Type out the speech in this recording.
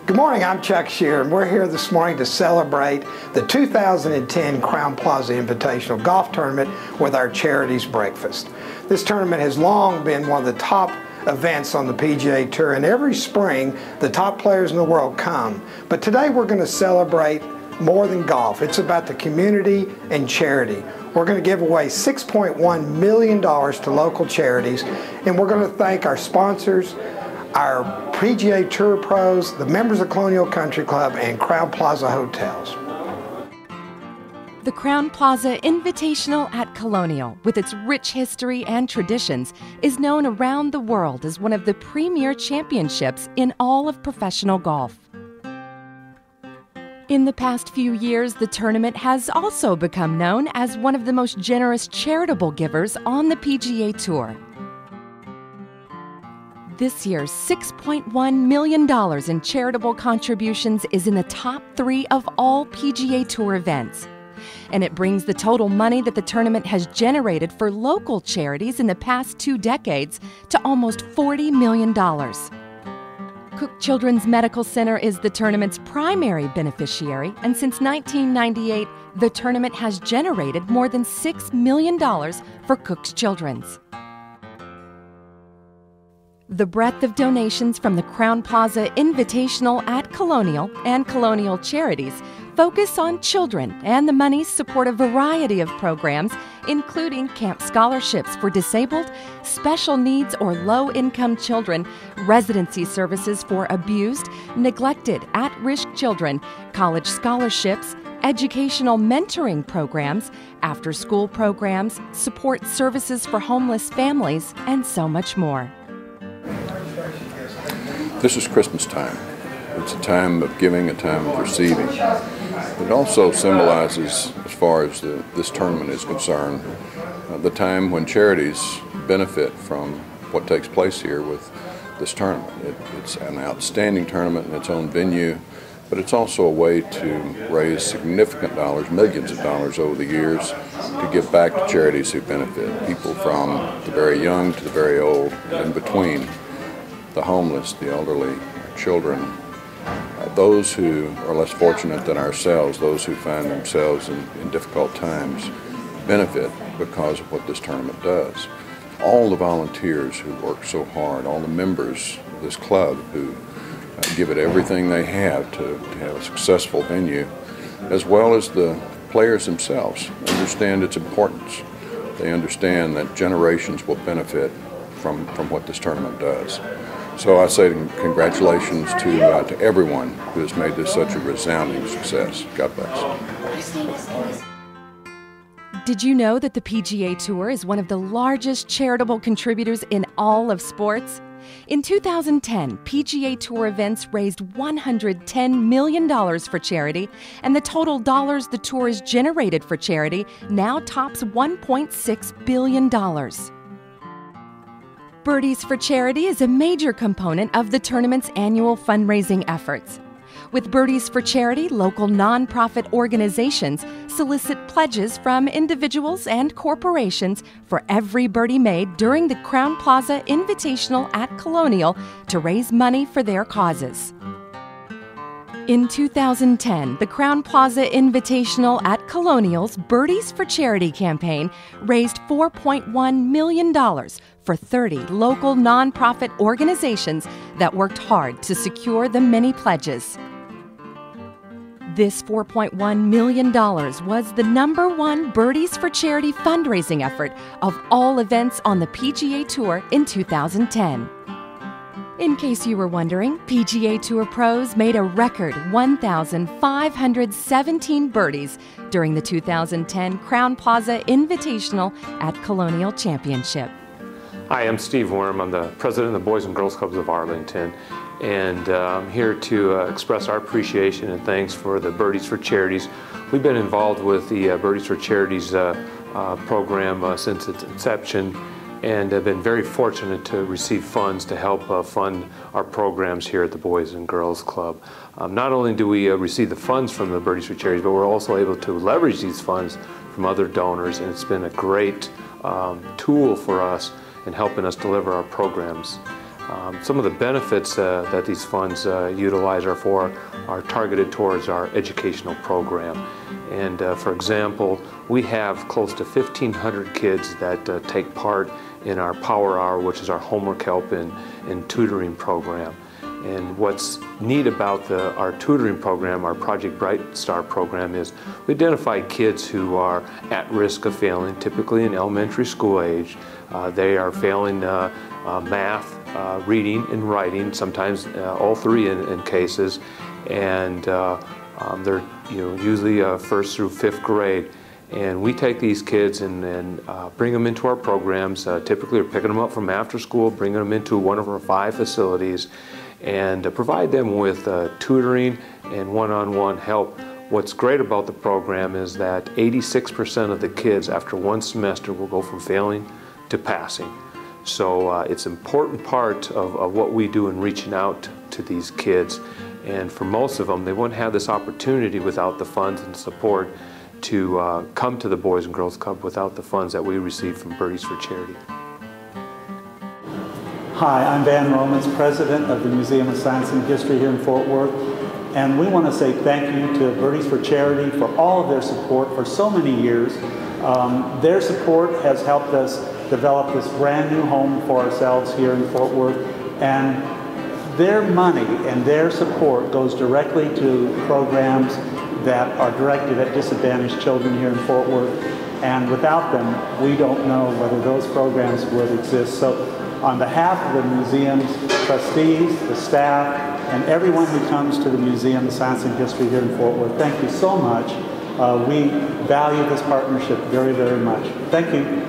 Good morning, I'm Chuck Shear, and we're here this morning to celebrate the 2010 Crowne Plaza Invitational Golf Tournament with our Charities Breakfast. This tournament has long been one of the top events on the PGA Tour, and every spring the top players in the world come. But today we're going to celebrate more than golf. It's about the community and charity. We're going to give away $6.1 million to local charities, and we're going to thank our sponsors, our PGA Tour pros, the members of Colonial Country Club, and Crowne Plaza Hotels. The Crowne Plaza Invitational at Colonial, with its rich history and traditions, is known around the world as one of the premier championships in all of professional golf. In the past few years, the tournament has also become known as one of the most generous charitable givers on the PGA Tour. This year's $6.1 million in charitable contributions is in the top 3 of all PGA Tour events. And it brings the total money that the tournament has generated for local charities in the past 2 decades to almost $40 million. Cook Children's Medical Center is the tournament's primary beneficiary, and since 1998, the tournament has generated more than $6 million for Cook's Children's. The breadth of donations from the Crowne Plaza Invitational at Colonial and Colonial Charities focus on children, and the monies support a variety of programs, including camp scholarships for disabled, special needs or low-income children, residency services for abused, neglected, at-risk children, college scholarships, educational mentoring programs, after-school programs, support services for homeless families, and so much more. This is Christmas time. It's a time of giving, a time of receiving. It also symbolizes, as far as this tournament is concerned, the time when charities benefit from what takes place here with this tournament. It's an outstanding tournament in its own venue, but it's also a way to raise significant dollars, millions of dollars over the years, to give back to charities who benefit, people from the very young to the very old, and in between, the homeless, the elderly, children, those who are less fortunate than ourselves, those who find themselves in difficult times, benefit because of what this tournament does. All the volunteers who work so hard, all the members of this club who give it everything they have to have a successful venue, as well as the players themselves, understand its importance. They understand that generations will benefit from what this tournament does. So I say congratulations to everyone who has made this such a resounding success. God bless. Did you know that the PGA Tour is one of the largest charitable contributors in all of sports? In 2010, PGA Tour events raised $110 million for charity, and the total dollars the tour has generated for charity now tops $1.6 billion. Birdies for Charity is a major component of the tournament's annual fundraising efforts. With Birdies for Charity, local nonprofit organizations solicit pledges from individuals and corporations for every birdie made during the Crowne Plaza Invitational at Colonial to raise money for their causes. In 2010, the Crowne Plaza Invitational at Colonial's Birdies for Charity campaign raised $4.1 million for 30 local nonprofit organizations that worked hard to secure the many pledges. This $4.1 million was the #1 Birdies for Charity fundraising effort of all events on the PGA Tour in 2010. In case you were wondering, PGA Tour pros made a record 1,517 birdies during the 2010 Crowne Plaza Invitational at Colonial Championship. Hi, I'm Steve Worm. I'm the president of the Boys and Girls Clubs of Arlington, and I'm here to express our appreciation and thanks for the Birdies for Charities. We've been involved with the Birdies for Charities program since its inception, and have been very fortunate to receive funds to help fund our programs here at the Boys and Girls Club. Not only do we receive the funds from the Birdies for Charities, but we're also able to leverage these funds from other donors, and it's been a great tool for us in helping us deliver our programs. Some of the benefits that these funds utilize are targeted towards our educational program. And for example, we have close to 1,500 kids that take part in our Power Hour, which is our homework help and tutoring program. And what's neat about our tutoring program, our Project Bright Star program, is we identify kids who are at risk of failing, typically in elementary school age. They are failing math, reading, and writing, sometimes all three in cases, and they're usually first through fifth grade. And we take these kids and bring them into our programs. Typically, we're picking them up from after school, bringing them into one of our 5 facilities, and provide them with tutoring and one-on-one help. What's great about the program is that 86% of the kids after one semester will go from failing to passing. So it's an important part of what we do in reaching out to these kids. And for most of them, they wouldn't have this opportunity without the funds and support to come to the Boys and Girls Club without the funds that we receive from Birdies for Charity. Hi, I'm Van Romans, President of the Museum of Science and History here in Fort Worth, and we want to say thank you to Birdies for Charity for all of their support for so many years. Their support has helped us develop this brand new home for ourselves here in Fort Worth, and their money and their support goes directly to programs that are directed at disadvantaged children here in Fort Worth, and without them, we don't know whether those programs would exist. So on behalf of the museum's trustees, the staff, and everyone who comes to the Museum of Science and History here in Fort Worth, thank you so much. We value this partnership very, very much. Thank you.